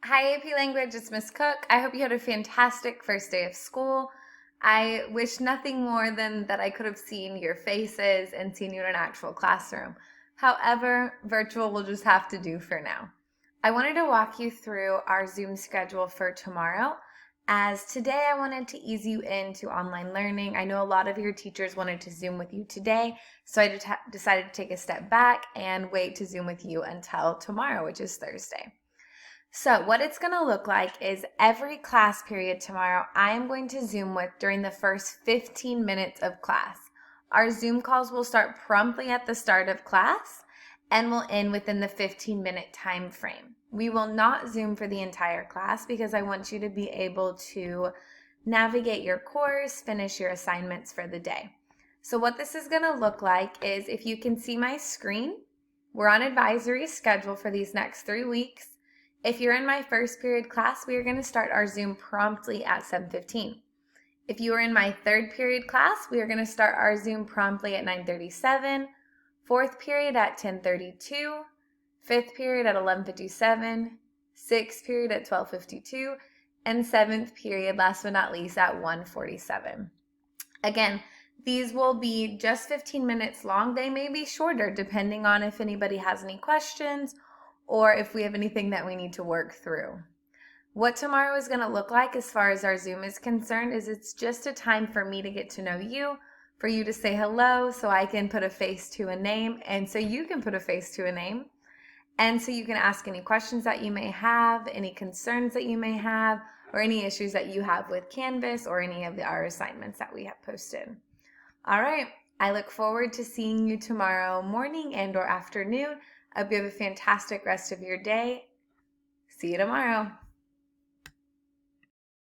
Hi, AP Language. It's Miss Cook. I hope you had a fantastic first day of school. I wish nothing more than that I could have seen your faces and seen you in an actual classroom. However, virtual will just have to do for now. I wanted to walk you through our Zoom schedule for tomorrow, as today I wanted to ease you into online learning. I know a lot of your teachers wanted to Zoom with you today, so I decided to take a step back and wait to Zoom with you until tomorrow, which is Thursday. So what it's going to look like is every class period tomorrow, I am going to Zoom with during the first 15 minutes of class. Our Zoom calls will start promptly at the start of class and will end within the 15-minute time frame. We will not Zoom for the entire class because I want you to be able to navigate your course, finish your assignments for the day. So what this is going to look like is, if you can see my screen, we're on advisory schedule for these next 3 weeks. If you're in my first period class, we are going to start our Zoom promptly at 7:15. If you are in my third period class, we are going to start our Zoom promptly at 9:37, fourth period at 10:32, fifth period at 11:57, sixth period at 12:52, and seventh period, last but not least, at 1:47. Again, these will be just 15 minutes long. They may be shorter depending on if anybody has any questions or if we have anything that we need to work through. What tomorrow is going to look like as far as our Zoom is concerned is it's just a time for me to get to know you, for you to say hello so I can put a face to a name, and so you can put a face to a name. And so you can ask any questions that you may have, any concerns that you may have, or any issues that you have with Canvas or any of our assignments that we have posted. All right, I look forward to seeing you tomorrow morning and or afternoon. I hope you have a fantastic rest of your day. See you tomorrow.